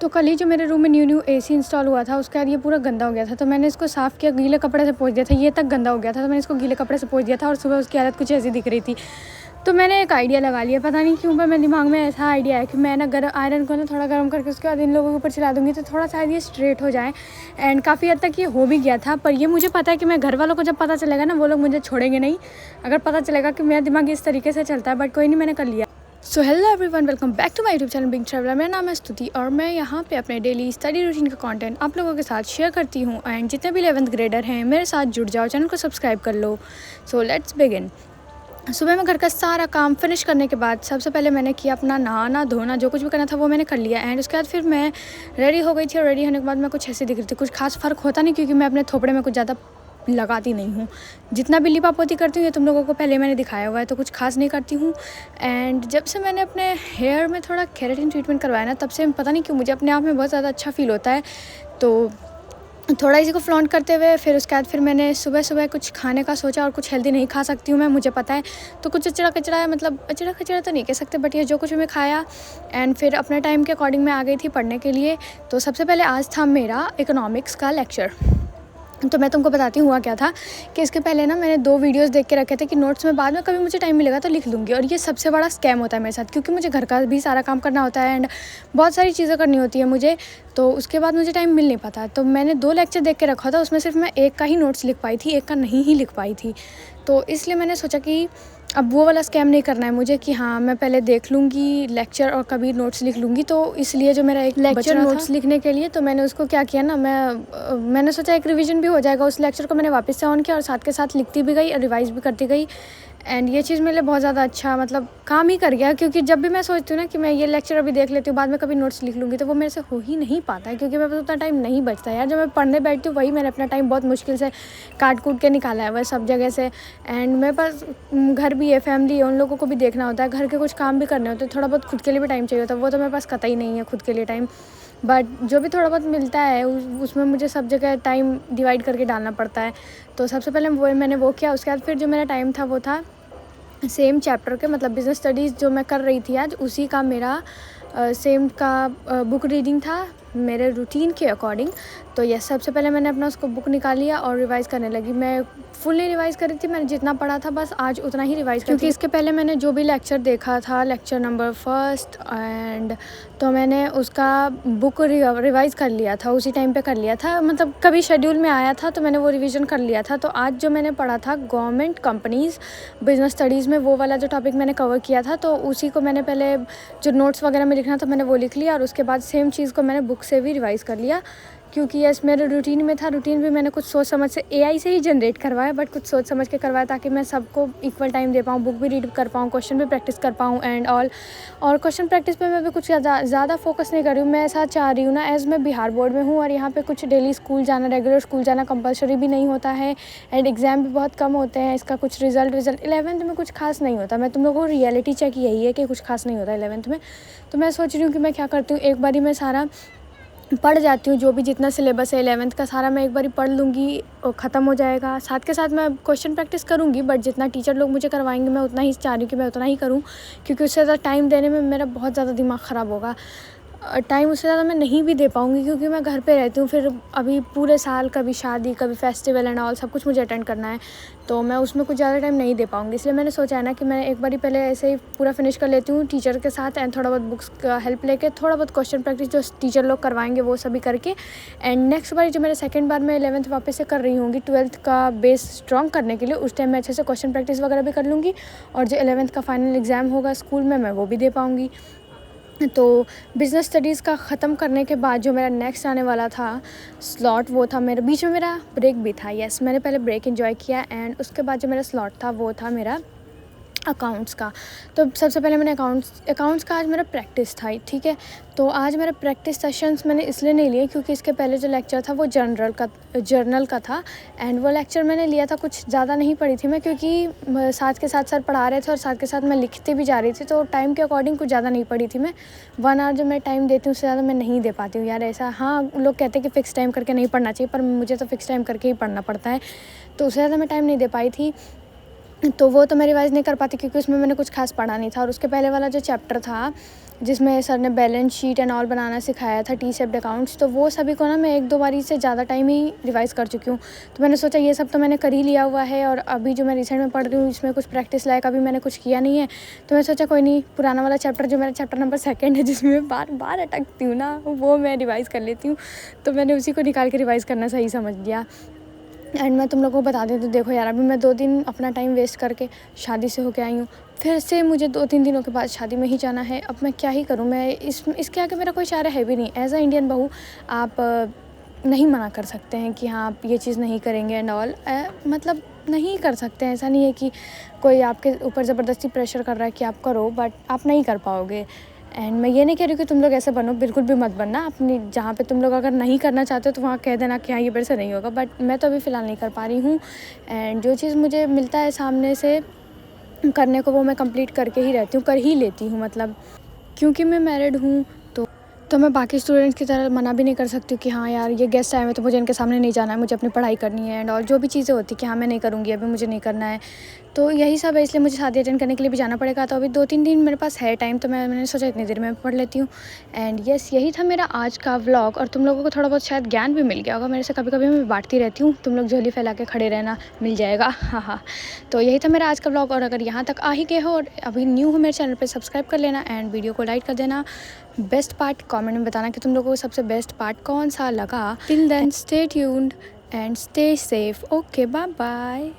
तो कल ही जो मेरे रूम में न्यू एसी इंस्टॉल हुआ था, उसके बाद ये पूरा गंदा हो गया था। तो मैंने इसको साफ़ किया, गीले कपड़े से पोंछ दिया था। ये तक गंदा हो गया था, तो मैंने इसको गीले कपड़े से पोंछ दिया था और सुबह उसकी हालत कुछ ऐसी दिख रही थी। तो मैंने एक आइडिया लगा लिया, पता नहीं क्यों, पर मेरे दिमाग में ऐसा आइडिया है कि मैं ना आयरन को ना थोड़ा गर्म करके उसके बाद इन लोगों के ऊपर चला दूँगी, तो थोड़ा शायद ये स्ट्रेट हो जाए। एंड काफ़ी हद तक ये हो भी गया था। पर ये मुझे पता है कि मैं घर वालों को जब पता चलेगा ना, वो लोग मुझे छोड़ेंगे नहीं, अगर पता चलेगा कि मेरा दिमाग इस तरीके से चलता है। बट कोई नहीं, मैंने कर लिया। So hello everyone, welcome back to my YouTube channel big traveller. मेरा नाम है स्तुति और मैं यहाँ पे अपने डेली स्टडी रूटीन का कंटेंट आप लोगों के साथ शेयर करती हूँ। एंड जितने भी 11th ग्रेडर हैं मेरे साथ जुड़ जाओ, चैनल को सब्सक्राइब कर लो। So let's begin. सुबह में घर का सारा काम फिनिश करने के बाद सबसे पहले मैंने किया अपना नहाना धोना, जो कुछ भी करना था वो मैंने कर लिया। एंड उसके बाद फिर मैं रेडी हो गई थी और रेडी होने के बाद मैं कुछ ऐसी दिख रही थी। कुछ खास फ़र्क होता नहीं, क्योंकि मैं अपने थोपड़े में कुछ ज़्यादा लगाती नहीं हूँ। जितना भी लिपा पोती करती हूँ ये तुम लोगों को पहले मैंने दिखाया हुआ है, तो कुछ खास नहीं करती हूँ। एंड जब से मैंने अपने हेयर में थोड़ा केराटिन ट्रीटमेंट करवाया ना, तब से पता नहीं क्यों मुझे अपने आप में बहुत ज़्यादा अच्छा फील होता है। तो थोड़ा इसी को फ्लॉन्ट करते हुए फिर उसके बाद फिर मैंने सुबह सुबह कुछ खाने का सोचा, और कुछ हेल्दी नहीं खा सकती हूँ मैं, मुझे पता है। तो कुछ अचड़ा कचड़ा है, मतलब अचड़ा कचड़ा तो नहीं कह सकते, बट ये जो कुछ भी मैं खाया। एंड फिर अपने टाइम के अकॉर्डिंग मैं आ गई थी पढ़ने के लिए। तो सबसे पहले आज था मेरा इकोनॉमिक्स का लेक्चर। तो मैं तुमको बताती हूँ हुआ क्या था कि इसके पहले ना मैंने 2 वीडियोस देख के रखे थे कि नोट्स में बाद में कभी मुझे टाइम मिलेगा तो लिख लूँगी। और ये सबसे बड़ा स्कैम होता है मेरे साथ, क्योंकि मुझे घर का भी सारा काम करना होता है एंड बहुत सारी चीज़ें करनी होती है मुझे। तो उसके बाद मुझे टाइम मिल नहीं पाता। तो मैंने 2 लेक्चर देख के रखा था, उसमें सिर्फ मैं एक का ही नोट्स लिख पाई थी, एक का नहीं ही लिख पाई थी। तो इसलिए मैंने सोचा कि अब वो वाला स्कैम नहीं करना है मुझे, कि हाँ मैं पहले देख लूँगी लेक्चर और कभी नोट्स लिख लूँगी। तो इसलिए जो मेरा एक लेक्चर नोट्स लिखने के लिए, तो मैंने उसको क्या किया ना, मैंने सोचा एक रिवीजन भी हो जाएगा। उस लेक्चर को मैंने वापस से ऑन किया और साथ के साथ लिखती भी गई और रिवाइज़ भी करती गई। एंड ये चीज़ मेरे लिए बहुत ज़्यादा अच्छा मतलब काम ही कर गया, क्योंकि जब भी मैं सोचती हूँ ना कि मैं ये लेक्चर अभी देख लेती हूँ, बाद में कभी नोट्स लिख लूँगी, तो वो मेरे से हो ही नहीं पाता है, क्योंकि मेरे पास उतना टाइम नहीं बचता यार। जब मैं पढ़ने बैठती हूँ वही मैंने अपना टाइम बहुत मुश्किल से काट कूट के निकाला है वह सब जगह से। एंड मेरे पास घर भी है, फैमिली है, उन लोगों को भी देखना होता है, घर के कुछ काम भी करने होते हैं, थोड़ा बहुत खुद के लिए भी टाइम चाहिए होता है। वो तो मेरे पास कतई नहीं है खुद के लिए टाइम, बट जो भी थोड़ा बहुत मिलता है उसमें मुझे सब जगह टाइम डिवाइड करके डालना पड़ता है। तो सबसे पहले मैंने वो किया। उसके बाद फिर जो मेरा टाइम था वो था सेम चैप्टर के, मतलब बिज़नेस स्टडीज़ जो मैं कर रही थी आज, उसी का मेरा सेम का बुक रीडिंग था मेरे रूटीन के अकॉर्डिंग। तो यस, सबसे पहले मैंने अपना उसको बुक निकाल लिया और रिवाइज़ करने लगी। मैं फुल्ली रिवाइज़ कर रही थी, मैंने जितना पढ़ा था बस आज उतना ही रिवाइज़, क्योंकि इसके पहले मैंने जो भी लेक्चर देखा था, लेक्चर नंबर 1 एंड तो मैंने उसका बुक रिवाइज़ कर लिया था, उसी टाइम पे कर लिया था, मतलब कभी शेड्यूल में आया था तो मैंने वो रिवीजन कर लिया था। तो आज जो मैंने पढ़ा था गवर्नमेंट कंपनीज़ बिज़नेस स्टडीज़ में, वो वाला जो टॉपिक मैंने कवर किया था, तो उसी को मैंने पहले जो नोट्स वगैरह में लिखना था मैंने वो लिख लिया, और उसके बाद सेम चीज़ को मैंने बुक से भी रिवाइज़ कर लिया। क्योंकि यस, मेरे रूटीन में था, रूटीन भी मैंने कुछ सोच समझ से एआई से ही जनरेट करवाया, बट कुछ सोच समझ के करवाया ताकि मैं सबको इक्वल टाइम दे पाऊँ, बुक भी रीड कर पाऊँ, क्वेश्चन भी प्रैक्टिस कर पाऊँ एंड ऑल। और क्वेश्चन प्रैक्टिस पे मैं भी कुछ ज़्यादा फोकस नहीं कर रही हूँ। मैं ऐसा चाह रही हूँ ना, एज़ मैं बिहार बोर्ड में हूँ और यहाँ पे कुछ डेली स्कूल जाना, रेगुलर स्कूल जाना कंपलसरी भी नहीं होता है एंड एग्ज़ाम भी बहुत कम होते हैं। इसका कुछ रिजल्ट 11th में कुछ खास नहीं होता। मैं तुम लोगों को रियलिटी चेक यही है कि कुछ खास नहीं होता 11th में। तो मैं सोच रही हूँ कि मैं क्या करती हूँ, एक बारी मैं सारा पढ़ जाती हूँ, जो भी जितना सिलेबस है 11th का सारा मैं एक बारी पढ़ लूँगी और ख़त्म हो जाएगा। साथ के साथ मैं क्वेश्चन प्रैक्टिस करूँगी, बट जितना टीचर लोग मुझे करवाएंगे मैं उतना ही चाह रही हूँ कि मैं उतना ही करूँ, क्योंकि उससे ज़्यादा टाइम देने में मेरा बहुत ज़्यादा दिमाग ख़राब होगा। टाइम उससे ज़्यादा मैं नहीं भी दे पाऊँगी, क्योंकि मैं घर पे रहती हूँ। फिर अभी पूरे साल कभी शादी, कभी फेस्टिवल एंड ऑल सब कुछ मुझे अटेंड करना है, तो मैं उसमें कुछ ज़्यादा टाइम नहीं दे पाऊँगी। इसलिए मैंने सोचा है ना कि मैं एक बारी पहले ऐसे ही पूरा फिनिश कर लेती हूँ टीचर के साथ, एंड थोड़ा बहुत बुक्स का हेल्प लेके, थोड़ा बहुत क्वेश्चन प्रैक्टिस जो टीचर लोग करवाएंगे वो सभी करके। एंड नेक्स्ट बार जो मेरा सेकंड बार मैं 11th वापस से कर रही होंगी 12th का बेस स्ट्रॉन्ग करने के लिए, उस टाइम मैं अच्छे से क्वेश्चन प्रैक्टिस वगैरह भी कर लूँगी, और जो 11th का फाइनल एग्ज़ाम होगा स्कूल में मैं वो भी दे पाऊँगी। तो बिज़नेस स्टडीज़ का ख़त्म करने के बाद जो मेरा नेक्स्ट आने वाला था स्लॉट, वो था मेरा, बीच में मेरा ब्रेक भी था। यस, मैंने पहले ब्रेक एंजॉय किया एंड उसके बाद जो मेरा स्लॉट था वो था मेरा अकाउंट्स का। तो सबसे पहले मैंने अकाउंट्स का आज मेरा प्रैक्टिस था, ठीक है। तो आज मेरा प्रैक्टिस सेशंस मैंने इसलिए नहीं लिए क्योंकि इसके पहले जो लेक्चर था वो जर्नल का था, एंड वो लेक्चर मैंने लिया था, कुछ ज़्यादा नहीं पढ़ी थी मैं, क्योंकि साथ के साथ सर पढ़ा रहे थे और साथ के साथ मैं लिखती भी जा रही थी, तो टाइम के अकॉर्डिंग कुछ ज़्यादा नहीं पढ़ी थी मैं। 1 आवर जो मैं टाइम देती हूँ उससे ज़्यादा मैं नहीं दे पाती हूँ यार, ऐसा। हाँ, लोग कहते हैं कि फ़िक्स टाइम करके नहीं पढ़ना चाहिए, पर मुझे तो फ़िक्स टाइम करके ही पढ़ना पड़ता है, तो उससे ज़्यादा मैं टाइम नहीं दे पाई थी। तो वो तो मैं रिवाइज़ नहीं कर पाती क्योंकि उसमें मैंने कुछ खास पढ़ा नहीं था। और उसके पहले वाला जो चैप्टर था जिसमें सर ने बैलेंस शीट एंड ऑल बनाना सिखाया था, टी शेप्ड अकाउंट्स, तो वो सभी को ना मैं 1-2 बारी से ज़्यादा टाइम ही रिवाइज़ कर चुकी हूँ। तो मैंने सोचा ये सब तो मैंने कर ही लिया हुआ है और अभी जो मैं रिसेंट में पढ़ रही हूँ इसमें कुछ प्रैक्टिस लायक अभी मैंने कुछ किया नहीं है। तो मैं सोचा कोई नहीं, पुराना वाला चैप्टर जो मेरा चैप्टर नंबर 2 है जिसमें मैं बार-बार अटकती हूँ ना, वो मैं रिवाइज़ कर लेती हूँ। तो मैंने उसी को निकाल के रिवाइज़ करना सही समझ लिया। एंड मैं तुम लोगों को बता देती हूँ, देखो यार अभी मैं 2 दिन अपना टाइम वेस्ट करके शादी से होके आई हूँ। फिर से मुझे 2-3 दिनों के बाद शादी में ही जाना है। अब मैं क्या ही करूँ? मैं इसके आगे मेरा कोई चारा है भी नहीं। एज़ अ इंडियन बहू आप नहीं मना कर सकते हैं कि हाँ, आप ये चीज़ नहीं करेंगे एंड ऑल। मतलब नहीं कर सकते हैं। ऐसा नहीं है कि कोई आपके ऊपर ज़बरदस्ती प्रेशर कर रहा है कि आप करो, बट आप नहीं कर पाओगे। एंड मैं ये नहीं कह रही कि तुम लोग ऐसे बनो, बिल्कुल भी मत बनना। अपनी जहाँ पे तुम लोग अगर नहीं करना चाहते हो तो वहाँ कह देना कि हाँ, ये मेरे से नहीं होगा, बट मैं तो अभी फ़िलहाल नहीं कर पा रही हूँ। एंड जो चीज़ मुझे मिलता है सामने से करने को वो मैं कंप्लीट करके ही रहती हूँ, कर ही लेती हूँ मतलब। क्योंकि मैं मैरिड हूँ तो मैं बाकी स्टूडेंट्स की तरह मना भी नहीं कर सकती हूँ कि हाँ यार ये गेस्ट आए हुए तो मुझे इनके सामने नहीं जाना है, मुझे अपनी पढ़ाई करनी है एंड और जो भी चीज़ें होती कि हाँ मैं नहीं करूँगी, अभी मुझे नहीं करना है। तो यही सब है, इसलिए मुझे शादी अटेंड करने के लिए भी जाना पड़ेगा। तो अभी 2-3 दिन मेरे पास है टाइम, तो मैंने सोचा इतनी देर में पढ़ लेती हूँ। एंड यस, यही था मेरा आज का व्लॉग और तुम लोगों को थोड़ा बहुत शायद ज्ञान भी मिल गया होगा मेरे से। कभी कभी मैं बांटती रहती हूँ, तुम लोग झोली फैला के खड़े रहना, मिल जाएगा। हाँ। तो यही था मेरा आज का व्लॉग और अगर यहाँ तक आ ही गए हो और अभी न्यू हो मेरे चैनल पर, सब्सक्राइब कर लेना एंड वीडियो को लाइक कर देना। बेस्ट पार्ट कमेंट में बताना कि तुम लोगों को सबसे बेस्ट पार्ट कौन सा लगा। Till then stay tuned and stay safe. Okay, bye bye.